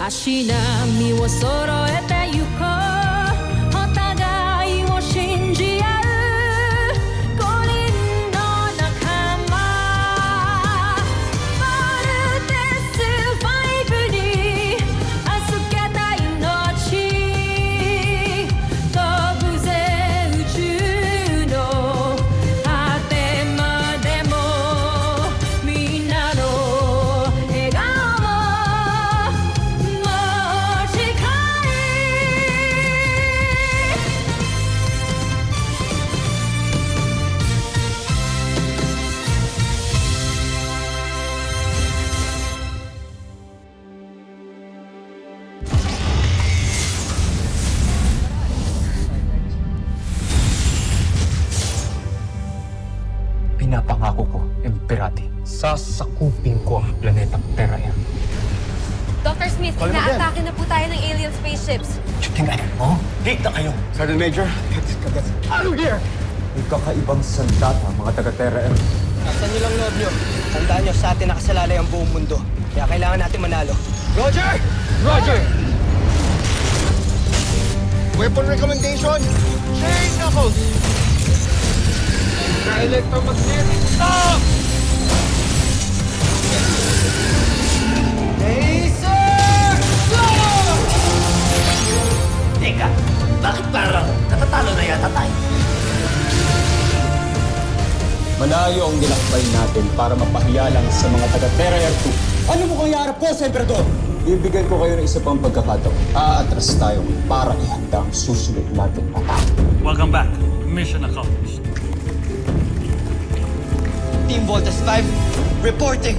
足並みを揃えてゆこうお互いを信じ合う五人の仲間まるでスバイブに預けた命飛ぶぜ宇宙の果てまでもみんなの笑顔も持ち帰Pinapangako ko, Emperati, sasakupin ko ang planetang Terra. Dr. Smith, inaatake na po tayo ng alien spaceships. Tingnan mo, date na kayo. Sergeant Major, get out of here! May kakaibang sandata, mga taga-Terra. Nasaan niyo lang loob niyo? Tandaan niyo, sa atin nakasalalay ang buong mundo. Kaya kailangan natin manalo. Roger! Roger! Weapon recommendation, chain knuckles! Electromagnetic stop! Laser! Teka, bakit parang natatalo na yata tayo? Malayo ang ginakbay natin para mapahiyalang sa mga taga-Terra 2. Ano mo kang iarap ko sa Emperador? Ibigay ko kayo ng isa pang pagkakataon. Aatras tayo para ihanda ang susunod nating atake. Welcome back. Mission accomplished. Team Voltes 5, reporting!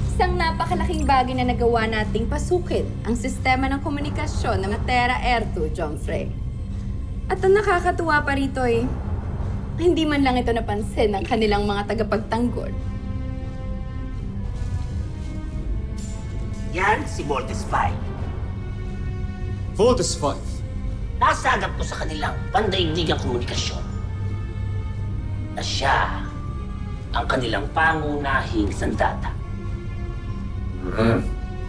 Isang napakalaking bagay na nagawa nating pasukin ang sistema ng komunikasyon ng Terra Air 2, John Frey. At ang nakakatuwa pa rito hindi man lang ito napansin ng kanilang mga tagapagtanggol. Yan si Voltes 5. Voltes 5. Nasagap ko sa kanilang pandaigdigang komunikasyon na siya ang kanilang pangunahing sandata.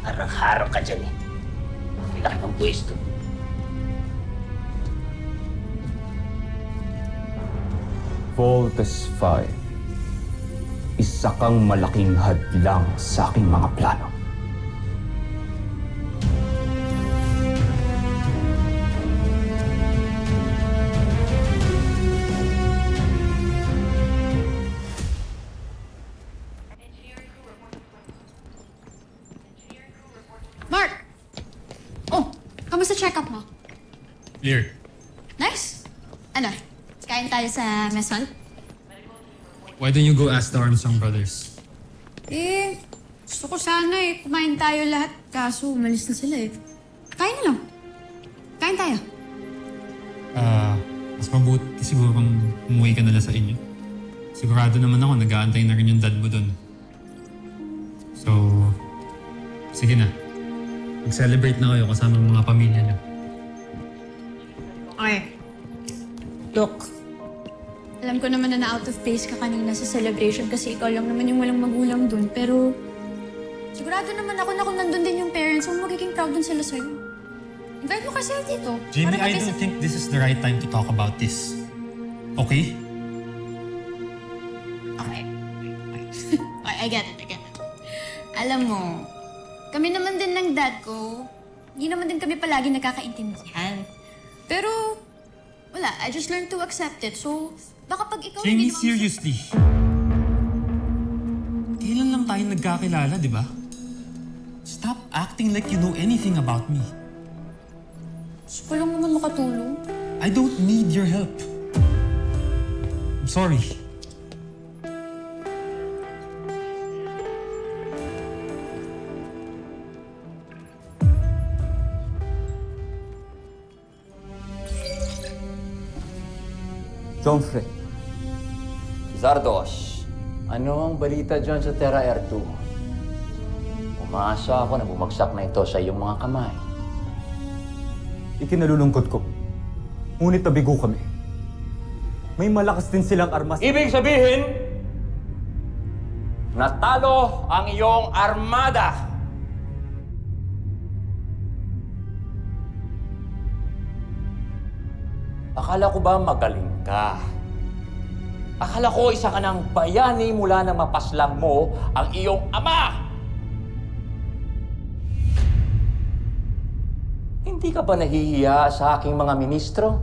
Harang-harang ka dyan eh. Laki ng pwesto. Voltes 5. Isa kang malaking hadlang sa aking mga plano. Mark! Oh, kamusta check-up mo? Clear. Nice? Ano? Kain tayo sa mess hall? Why don't you go ask the Armstrong brothers? Gusto ko sana kumain tayo lahat. Kaso, umalis na sila Kain na lang. Kain tayo. Mas mabuti siguro kung umuwi ka nila sa inyo. Sigurado naman ako, nag-aantay na rin yung dad mo dun. So, sige na. Mag-celebrate na kayo kasama ng mga pamilya niyo. Okay. Look, alam ko naman na out of place ka kanina sa celebration kasi ikaw lang naman yung walang magulang dun. Pero, sigurado naman ako na kung nandun din yung parents mo, magiging proud dun sila sa'yo. Invite mo kasi dito. Jamie, Para I don't think this is the right time to talk about this. Okay? Okay. I get it. Alam mo, kami naman din ng dad ko, hindi naman din kami palagi nagkakaintindihan. Pero, wala. I just learned to accept it. So, baka pag ikaw Jamie, hindi naman... seriously. Kailan lang tayo nagkakilala, di ba? Stop acting like you know anything about me. Gusto ko lang naman makatulong. I don't need your help. I'm sorry. John Frey. Zardos, ano ang balita dyan sa Terra Air 2? Umaasa ako na bumagsak na ito sa iyong mga kamay. Ikinalulungkot ko. Ngunit nabigo kami. May malakas din silang armas. Ibig sabihin, natalo ang iyong armada. Akala ko ba magaling ka? Akala ko isa ka ng bayani mula na mapaslang mo ang iyong ama! Hindi ka ba nahihiya sa aking mga ministro?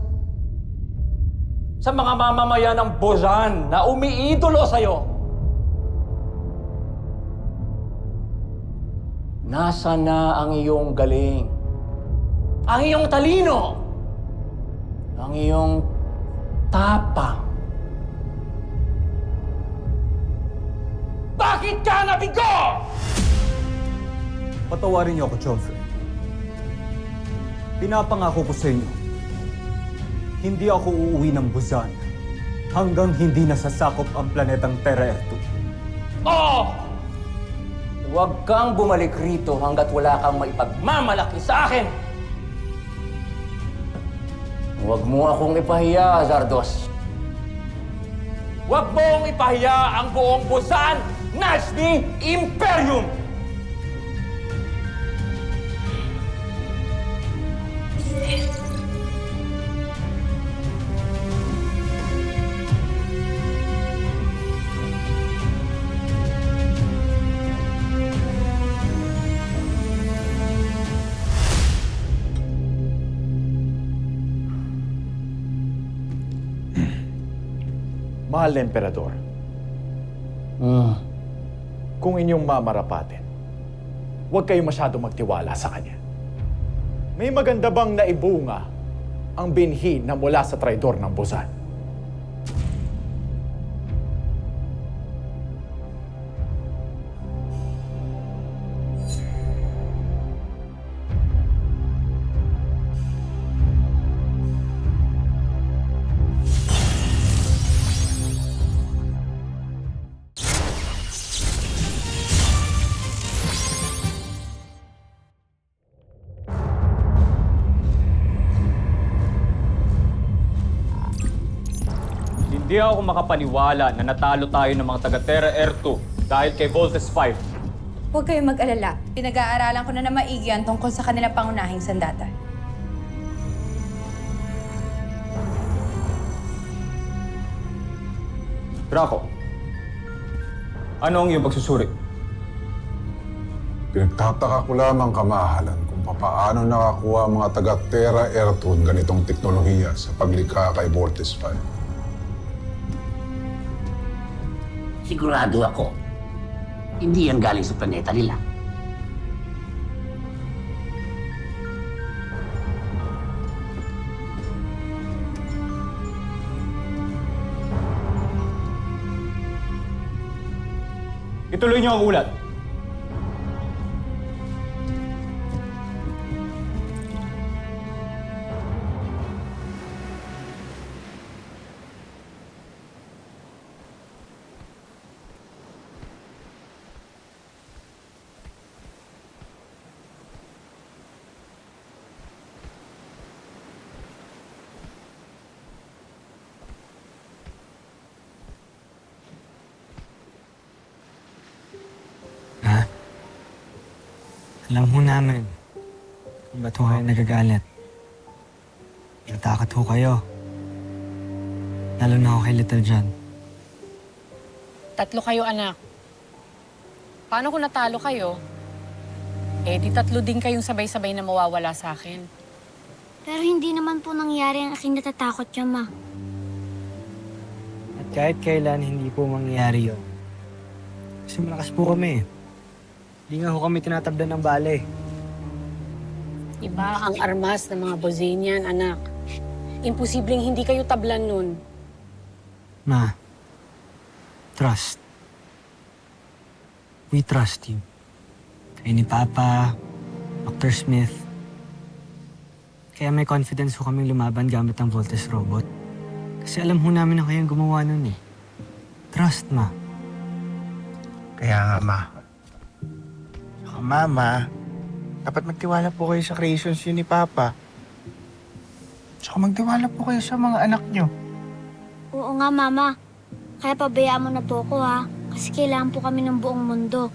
Sa mga mamamayan ng Bozan na umiidolo sa'yo? Nasaan na ang iyong galing? Ang iyong talino? Ang iyong tapang? Bakit ka nabigo? Patawarin niyo ako, Joffrey. Pinapangako ko sa inyo, hindi ako uuwi ng Buzan hanggang hindi nasasakop ang planetang Terra-Ertu. Oo! Huwag kang bumalik rito hanggat wala kang maipagmamalaki sa akin! Huwag mo akong ipahiya, Zardos. Huwag mong ipahiya ang buong Buzan Nasty Imperium! Mahal na Emperador, kung inyong mamarapatin, huwag kayo masyado magtiwala sa kanya. May maganda bang naibunga ang binhi na mula sa traidor ng Buzan? Hindi ako makapaniwala na natalo tayo ng mga taga Terra-Ertu dahil kay Voltes 5. Huwag kayong mag-alala. Pinag-aaralan ko na maigi yan tungkol sa kanila pangunahing sandata. Draco, ano ang iyong pagsusuri? Pinagtataka ko lamang, kamahalan, kung paano nakakuha ang mga taga Terra-Ertu ng ganitong teknolohiya sa paglikha kay Voltes 5. Sigurado ako, hindi yan galing sa planeta nila. Ituloy niyo ang ulat. Alam ho namin kung ba't ho kayo nagagalit. Natakot ho kayo. Lalo na ho kay Little John. Tatlo kayo, anak. Paano kung natalo kayo? Eh, di tatlo din kayong sabay-sabay na mawawala sa akin. Pero hindi naman po nangyari ang aking natatakot niya, Ma. At kahit kailan hindi po mangyayari yun. Kasi malakas po kami. Hindi nga ho kami tinatablan ng bale. Iba ang armas ng mga Bozanian, anak. Imposibleng hindi kayo tablan nun. Ma, trust. We trust you. Kayo ni Papa, Dr. Smith. Kaya may confidence ho kaming lumaban gamit ang Voltes robot. Kasi alam ho namin na kayong gumawa nun eh. Trust, Ma. Kaya nga, Ma. Saka, Mama, dapat magtiwala po kayo sa creations yun ni Papa. Tsaka magtiwala po kayo sa mga anak nyo. Oo nga, Mama. Kaya pabayaan mo na po ako, ha? Kasi kailangan po kami ng buong mundo.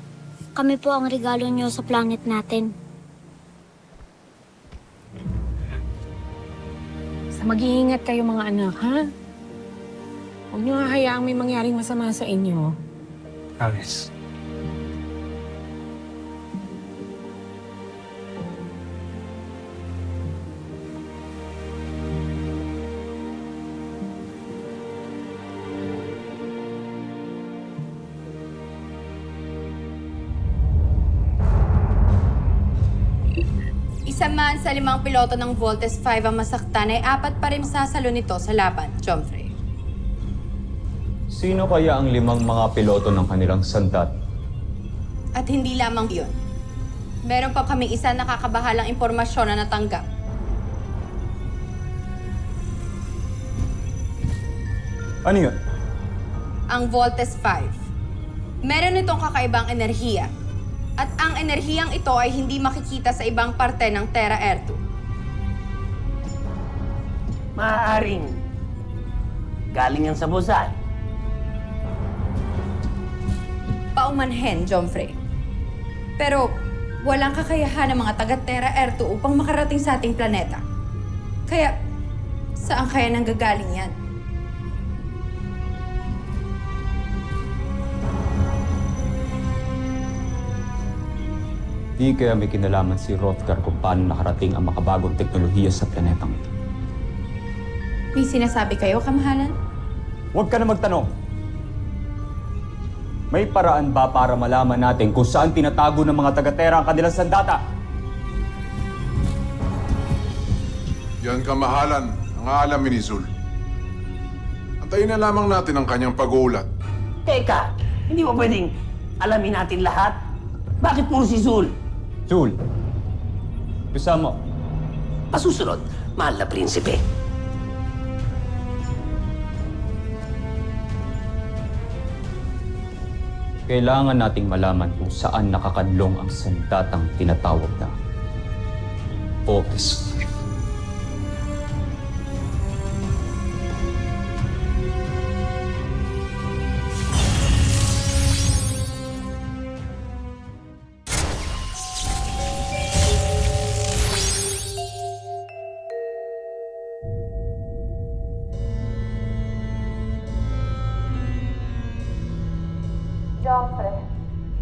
Kami po ang regalo niyo sa planet natin. Sa mag-iingat kayo mga anak, ha? Huwag niyo hahayaang may mangyaring masama sa inyo. Promise. Isa man sa 5 piloto ng Voltes 5 ang masaktan ay 4 pa rin sasalo nito sa laban, Jomfrey. Sino kaya ang 5 mga piloto ng kanilang sandat? At hindi lamang yun. Meron pa kaming isa nakakabahalang impormasyon na natanggap. Ano yun? Ang Voltes 5. Meron itong kakaibang enerhiya. At ang enerhiyang ito ay hindi makikita sa ibang parte ng Terra Ertu. Maaaring galing yan sa Busan. Paumanhin, Jomfrey. Pero walang kakayahan ng mga taga-Terra Ertu upang makarating sa ating planeta. Kaya, saan kaya nanggagaling yan? Di kaya may kinalaman si Hrothgar kung paano nakarating ang makabagong teknolohiya sa planetang ito. May sinasabi kayo, kamahalan? Huwag ka na magtanong. May paraan ba para malaman natin kung saan tinatago ng mga taga-Terra ang kanilang sandata? Yan kamahalan ang aalamin ni Zul. Antayin na lamang natin ang kanyang pag-uulat. Teka, hindi mo pwedeng alamin natin lahat? Bakit puro si Zul? Zul, bisa mo. Pasusunod, mahal na prinsipe. Kailangan nating malaman kung saan nakakadlong ang sandatang tinatawag na Voltes 5. Jomfrey,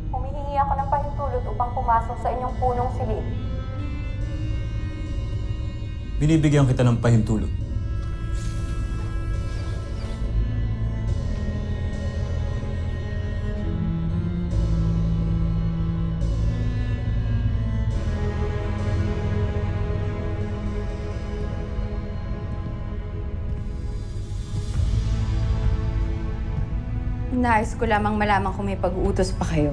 humihingi ako ng pahintulot upang pumasok sa inyong punong silid. Binibigyan kita ng pahintulot. Nais ko lamang malaman kung may pag-uutos pa kayo.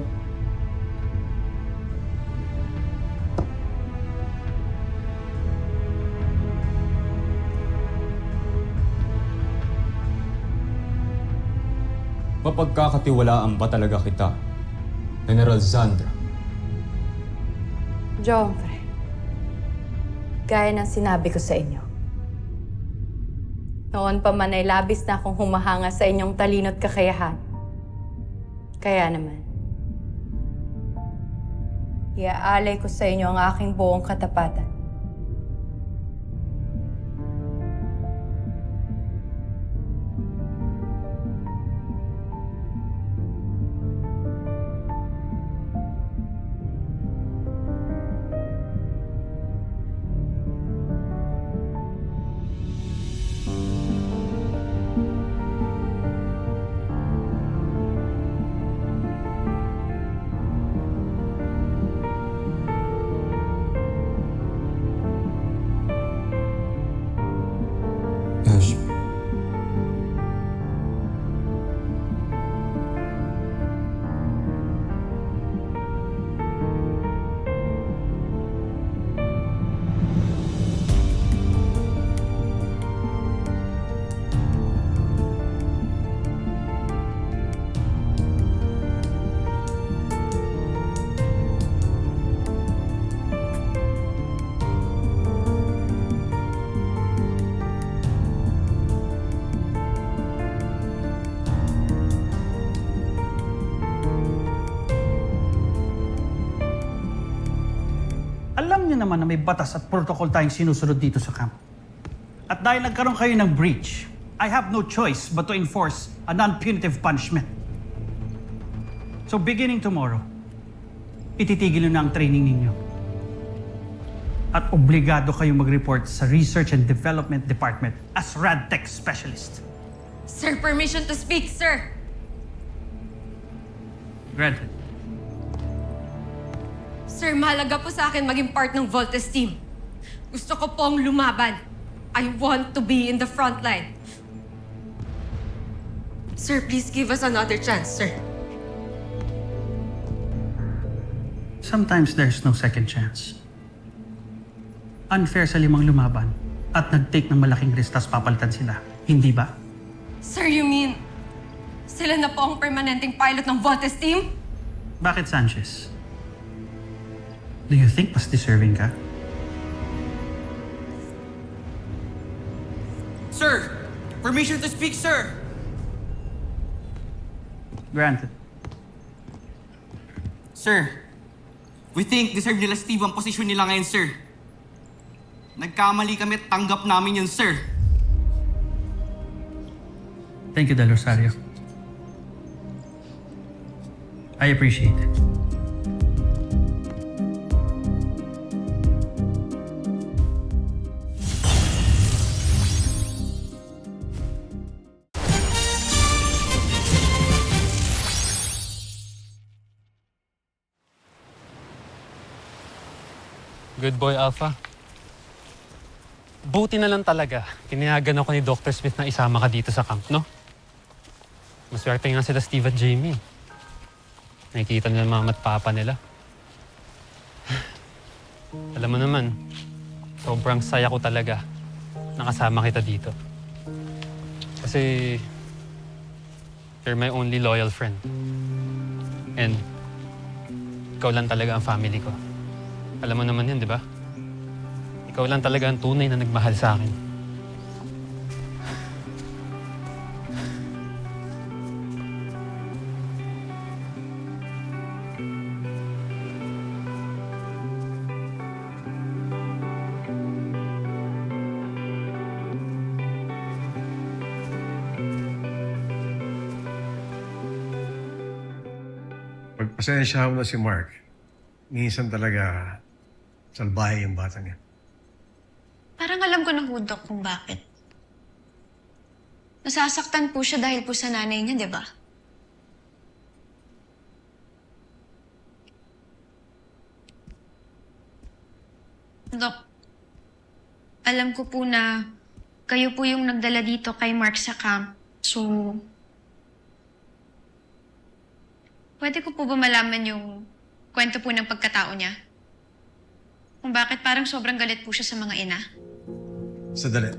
Mapagkakatiwalaan ba talaga kita, General Zandra? Jomfrey, gaya ng sinabi ko sa inyo. Noon pa man ay labis na akong humahanga sa inyong talino't kakayahan. Kaya naman, iaalay ko sa inyo ang aking buong katapatan. naman na may batas at protocol tayong sinusunod dito sa camp. At dahil nagkaroon kayo ng breach, I have no choice but to enforce a non-punitive punishment. So beginning tomorrow, ititigil nyo na ang training ninyo. At obligado kayong mag-report sa Research and Development Department as RadTech Specialist. Sir, permission to speak, sir! Granted. Sir, mahalaga po sa akin maging part ng Voltes team. Gusto ko pong lumaban. I want to be in the front line. Sir, please give us another chance, sir. Sometimes there's no second chance. Unfair sa 5 lumaban at nag-take ng malaking risk tas papalitan sila. Hindi ba? Sir, you mean sila na po ang permanenteng pilot ng Voltes team? Bakit, Sanchez? Do you think mas deserving ka? Sir! Permission to speak, sir! Granted. Sir, we think deserve nila Steve ang posisyon nila ngayon, sir. Nagkamali kami at tanggap namin yun, sir. Thank you, Del Rosario. I appreciate it. Good boy, Alpha. Buti na lang talaga. Tinayagan ako ni Dr. Smith na isama ka dito sa camp, no? Maswerte nga sila Steve at Jamie. Nakikita nila mama at papa nila. Alam mo naman, sobrang saya ko talaga nakasama kita dito. Kasi you're my only loyal friend. And ikaw lang talaga ang family ko. Alam mo naman yan, di ba? Ikaw lang talaga ang tunay na nagmahal sa akin. Pagpasensya mo na si Mark. Minsan talaga salbahe yung bata niya. Parang alam ko na ho, Doc, kung bakit. Nasasaktan po siya dahil po sa nanay niya, di ba? Doc, alam ko po na kayo po yung nagdala dito kay Mark sa camp. So, pwede ko po ba malaman yung kwento po ng pagkatao niya? Kung bakit parang sobrang galit po siya sa mga ina? Sadali.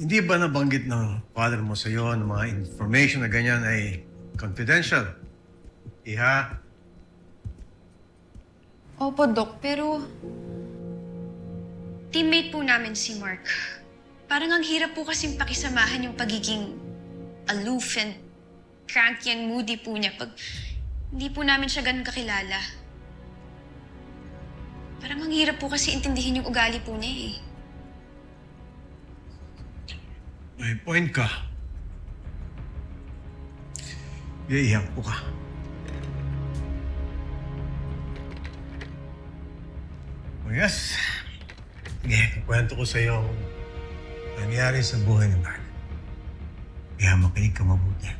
Hindi ba nabanggit ng father mo sa iyo ng mga information na ganyan ay confidential? Iha? Opo, Doc, pero teammate po namin si Mark. Parang ang hirap po kasing pakisamahan yung pagiging aloof and cranky and moody po niya pag hindi po namin siya ganun kakilala. Parang ang hirap po kasi intindihin yung ugali po niya eh. May point ka. Iiyak po ka. Oh yes. Sige, kwento ko sa iyo ang nangyari sa buhay ni Mark. Kaya makinig ka mabuti.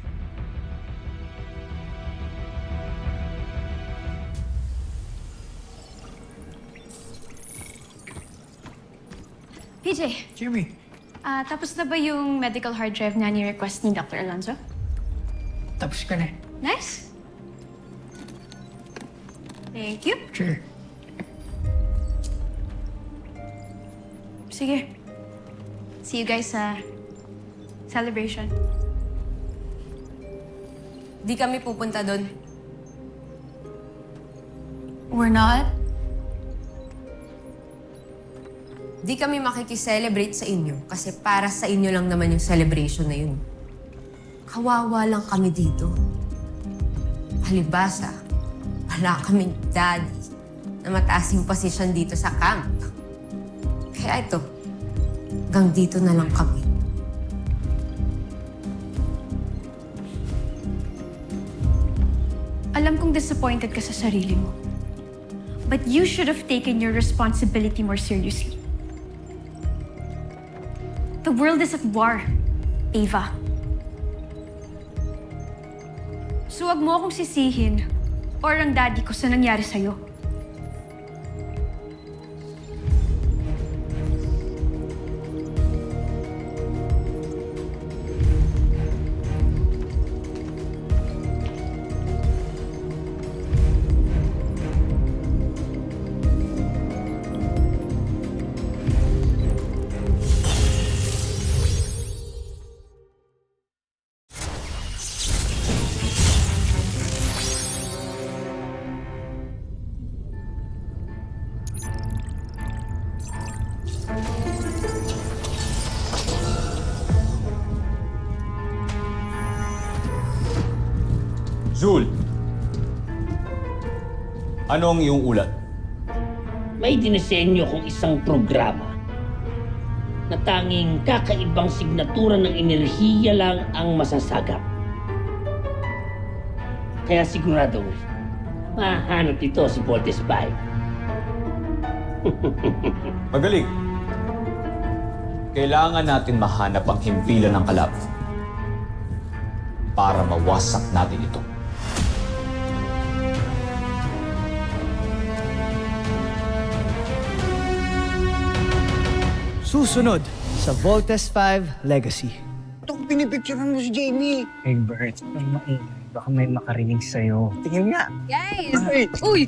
PJ. Jimmy. Tapos na ba yung medical hard drive na ni-request ni Dr. Alonzo? Tapos ka na. Nice. Thank you. Sure. Sige. See you guys sa celebration. Di kami pupunta doon. We're not? Di kami makikiselebrate sa inyo kasi para sa inyo lang naman yung celebration na yun. Kawawa lang kami dito. Halibasa, wala kaming daddy. na mataas yung posisyon dito sa camp. Kaya ito, hanggang dito na lang kami. Alam kong disappointed ka sa sarili mo. But you should have taken your responsibility more seriously. The world is at war, Ava. So wag mo akong sisihin or ang daddy ko sa nangyari sa'yo. Zul, ano ang iyong ulat? May dinisenyo kong isang programa na tanging kakaibang signatura ng enerhiya lang ang masasagap. Kaya sigurado, mahanap ito si Voltes 5. Magaling. Kailangan natin mahanap ang himpilan ng kalaban para mawasak natin ito. Susunod sa Voltes 5 Legacy. Itong pinipicturean mo si Jamie. Hey, Bert, may maingay. Baka may makarinig sa'yo. Tingin nga. Guys! Uy!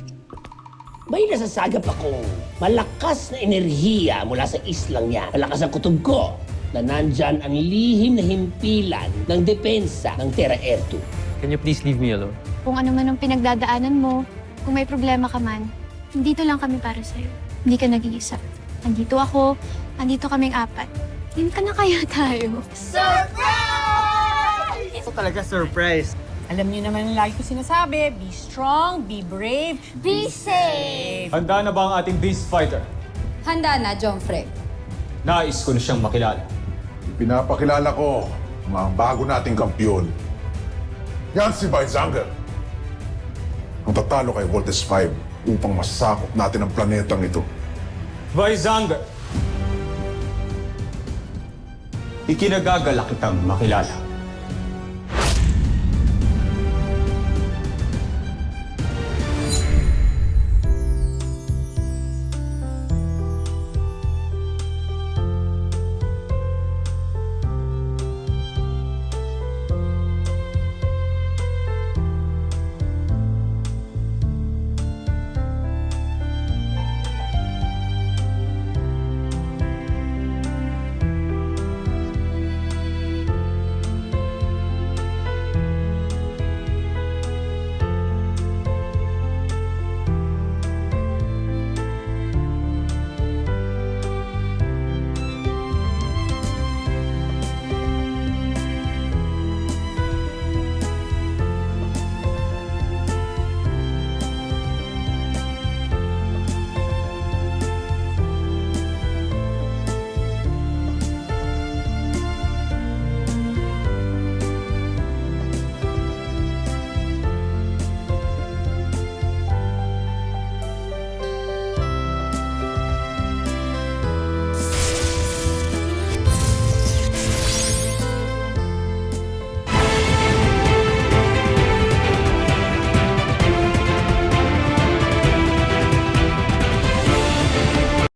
May nasasagap akong malakas na enerhiya mula sa islang yan. Malakas ang kutob ko na nandyan ang lihim na himpilan ng depensa ng Terra Air 2. Can you please leave me alone? Kung ano man ang pinagdadaanan mo, kung may problema ka man, dito lang kami para sa'yo. Hindi ka nag-iisa. Andito ako, andito kaming 4. Yun ka na kaya tayo. Surprise! Ito talaga surprise. Alam niyo naman ang lagi ko sinasabi, be strong, be brave, Be safe! Handa na ba ang ating beast fighter? Handa na, Jomfre. Nais ko na siyang makilala. Pinapakilala ko ang bago nating kampyon. Yan si Baizanger. Ang tatalo kay Voltes 5 upang masakop natin ang planetang ito. Baizanger, ikinagagalak kitang makilala.